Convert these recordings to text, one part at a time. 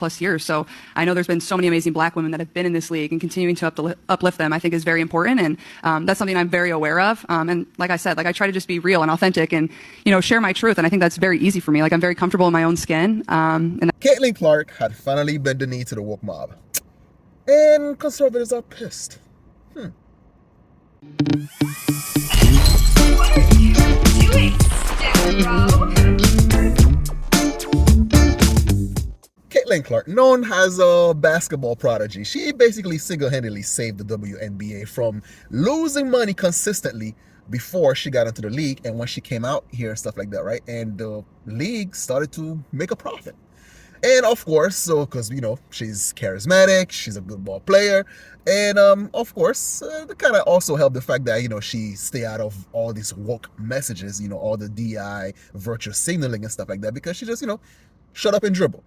plus years. So I know there's been so many amazing black women that have been in this league, and continuing to uplift them, I think, is very important. And that's something I'm very aware of. And like I said, like I try to just be real and authentic and, share my truth. And I think that's very easy for me. Like I'm very comfortable in my own skin. And Caitlin Clark had finally bent the knee to the woke mob. And conservatives are pissed. What are you doing, Scarecrow? Caitlin Clark, known as a basketball prodigy, she basically single-handedly saved the WNBA from losing money consistently before she got into the league and when she came out here and stuff like that, right? And the league started to make a profit. And of course, so because she's charismatic, she's a good ball player, and of course, it kind of also helped the fact that she stay out of all these woke messages, all the DI virtue signaling and stuff like that, because she just shut up and dribble.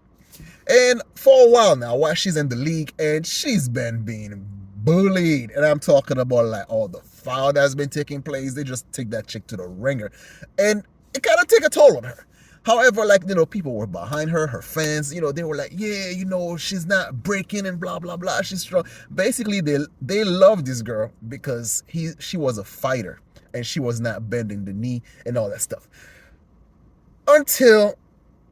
And for a while now, while she's in the league, and she's been being bullied, and I'm talking about like all the foul that's been taking place. They just take that chick to the ringer, and it kind of take a toll on her. However, people were behind her, her fans, they were like, yeah, she's not breaking and blah, blah, blah. She's strong. Basically, they love this girl because she was a fighter and she was not bending the knee and all that stuff. Until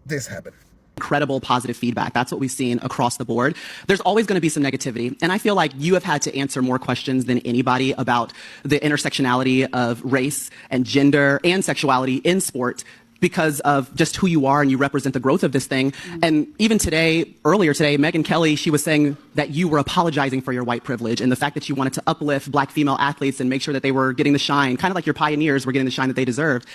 this happened. Incredible positive feedback. That's what we've seen across the board. There's always going to be some negativity. And I feel like you have had to answer more questions than anybody about the intersectionality of race and gender and sexuality in sport, because of just who you are and you represent the growth of this thing. And even earlier today, Megyn Kelly, she was saying that you were apologizing for your white privilege and the fact that you wanted to uplift black female athletes and make sure that they were getting the shine, kind of like your pioneers were getting the shine that they deserved.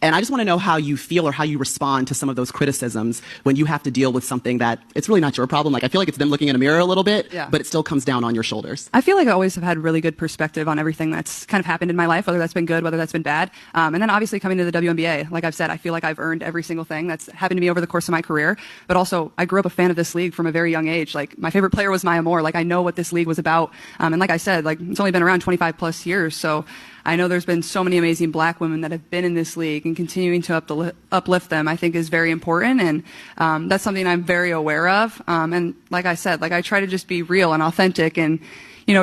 And I just want to know how you feel or how you respond to some of those criticisms when you have to deal with something that it's really not your problem. Like I feel like it's them looking in a mirror a little bit, but it still comes down on your shoulders. I feel like I always have had really good perspective on everything that's kind of happened in my life, whether that's been good, whether that's been bad. And then obviously coming to the WNBA, like I've said, I feel like I've earned every single thing that's happened to me over the course of my career. But also, I grew up a fan of this league from a very young age. Like my favorite player was Maya Moore. Like I know what this league was about. And like I said, like it's only been around 25 plus years. So I know there's been so many amazing black women that have been in this league, and continuing to uplift them, I think, is very important. And that's something I'm very aware of. And like I said, like I try to just be real and authentic and,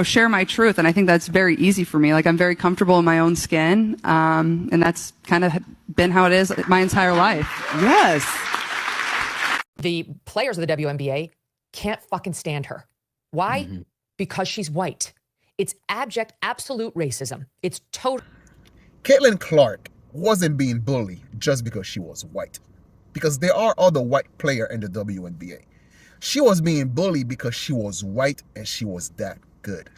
share my truth. And I think that's very easy for me. Like I'm very comfortable in my own skin. And that's kind of been how it is my entire life. Yes. The players of the WNBA can't fucking stand her. Why? Because she's white. It's abject, absolute racism. It's total. Caitlin Clark wasn't being bullied just because she was white, because there are other white players in the WNBA. She was being bullied because she was white and she was that good,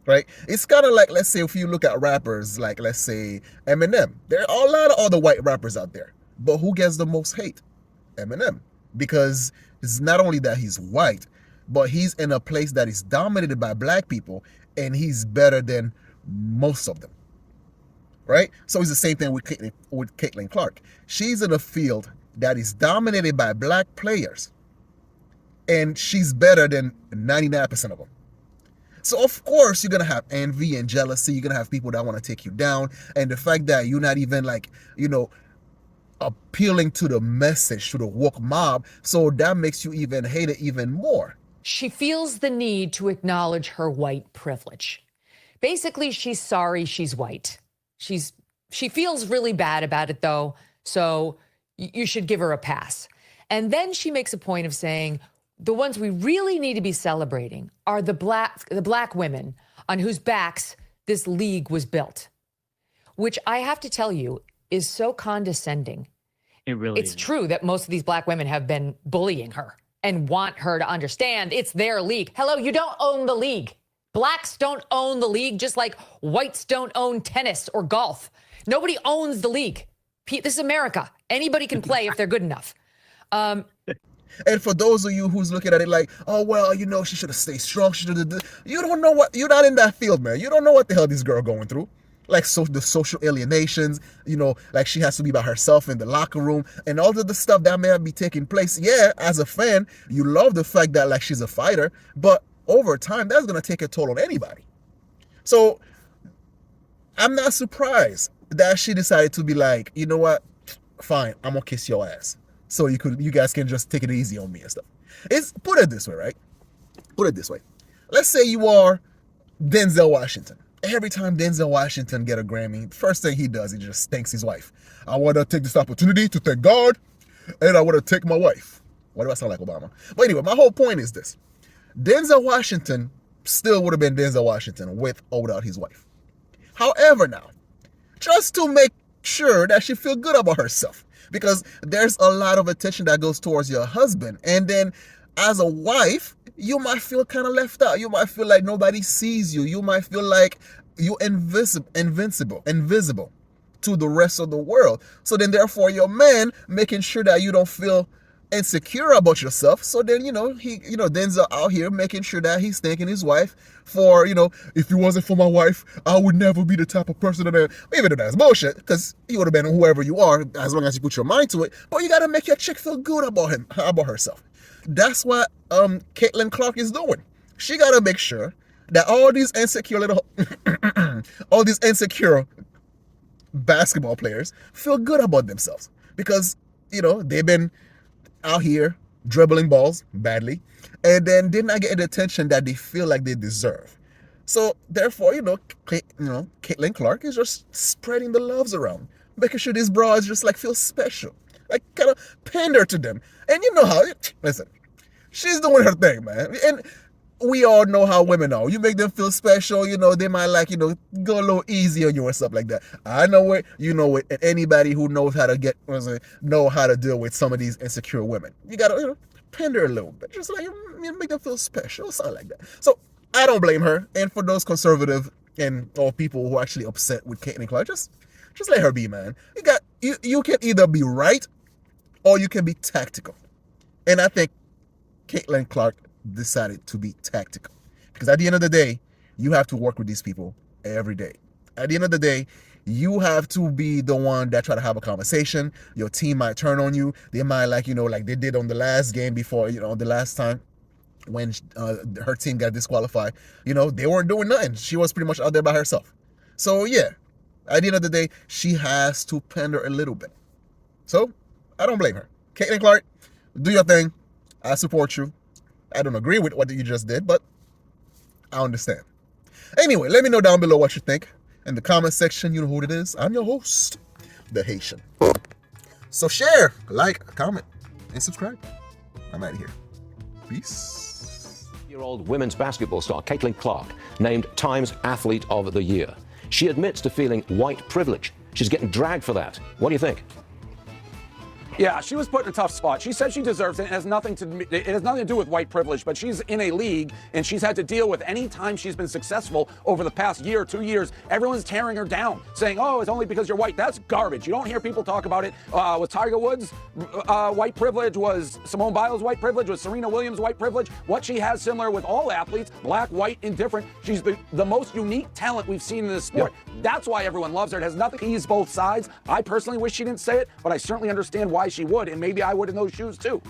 right? It's kind of like, let's say, if you look at rappers like, let's say, Eminem. There are a lot of other white rappers out there, but who gets the most hate? Eminem. Because it's not only that he's white, but he's in a place that is dominated by black people, and he's better than most of them, right? So it's the same thing with Caitlin Clark. She's in a field that is dominated by black players, and she's better than 99% of them. So of course you're going to have envy and jealousy. You're going to have people that want to take you down. And the fact that you're not even appealing to the message, to the woke mob, so that makes you even hate it even more. She feels the need to acknowledge her white privilege. Basically, she's sorry she's white. She feels really bad about it, though, so you should give her a pass. And then she makes a point of saying, the ones we really need to be celebrating are the black women on whose backs this league was built, which I have to tell you is so condescending. It really It's is. true that most of these black women have been bullying her and want her to understand it's their league. Hello, you don't own the league. Blacks don't own the league, just like whites don't own tennis or golf. Nobody owns the league. This is America. Anybody can play if they're good enough. And for those of you who's looking at it like, oh, well, she should have stayed strong. You don't know what, you're not in that field, man. You don't know what the hell this girl going through. Like the social alienations, like she has to be by herself in the locker room and all of the stuff that may be taking place. Yeah, as a fan, you love the fact that like she's a fighter, but over time, that's going to take a toll on anybody. So I'm not surprised that she decided to be like, you know what? Fine, I'm going to kiss your ass. So you guys can just take it easy on me and stuff. It's put it this way, right? Put it this way. Let's say you are Denzel Washington. Every time Denzel Washington get a Grammy, first thing he does, he just thanks his wife. I want to take this opportunity to thank God, and I want to thank my wife. Why do I sound like Obama? But anyway, my whole point is this. Denzel Washington still would have been Denzel Washington with or without his wife. However, now, just to make sure that she feel good about herself, because there's a lot of attention that goes towards your husband, and then as a wife, you might feel kind of left out. You might feel like nobody sees you. You might feel like you're invisible to the rest of the world. So then therefore your man making sure that you don't feel insecure about yourself. So then, Denzel out here making sure that he's thanking his wife for, if it wasn't for my wife, I would never be the type of person that, even though that's bullshit, because he would have been whoever you are, as long as you put your mind to it. But you got to make your chick feel good about herself. That's what Caitlin Clark is doing. She got to make sure that all these insecure basketball players feel good about themselves, because they've been out here dribbling balls badly and then did not get the attention that they feel like they deserve. So therefore, Caitlin Clark is just spreading the loves around, making sure these bras just like feel special, like kind of pander to them. And you know how, listen, she's doing her thing, man. And we all know how women are. You make them feel special, they might go a little easy on you or stuff like that. I know it, you know it, and anybody who knows how to deal with some of these insecure women. You gotta, pander a little bit, just like make them feel special, something like that. So I don't blame her. And for those conservative or people who are actually upset with Caitlin Clark, just let her be, man. You can either be right or you can be tactical. And I think Caitlin Clark decided to be tactical, because at the end of the day, you have to work with these people every day. At the end of the day, you have to be the one that try to have a conversation. Your team might turn on you. They might like they did on the last game before, the last time when her team got disqualified. They weren't doing nothing. She was pretty much out there by herself. So yeah, at the end of the day, she has to pander a little bit. So I don't blame her. Caitlin Clark, do your thing. I support you. I don't agree with what you just did, but I understand. Anyway, let me know down below what you think in the comment section. You know who it is. I'm your host, The Haitian. So share, like, comment, and subscribe. I'm out of here. Peace. Year-old women's basketball star Caitlin Clark named Times Athlete of the Year. She admits to feeling white privilege. She's getting dragged for that. What do you think? Yeah, she was put in a tough spot. She said she deserves it. It has nothing to do with white privilege, but she's in a league and she's had to deal with any time she's been successful over the past year, 2 years. Everyone's tearing her down, saying, oh, it's only because you're white. That's garbage. You don't hear people talk about it. Was Tiger Woods white privilege? Was Simone Biles white privilege? Was Serena Williams white privilege? What she has similar with all athletes, black, white, indifferent. She's the most unique talent we've seen in this sport. Yeah. That's why everyone loves her. It has nothing to ease both sides. I personally wish she didn't say it, but I certainly understand why she would, and maybe I would in those shoes too.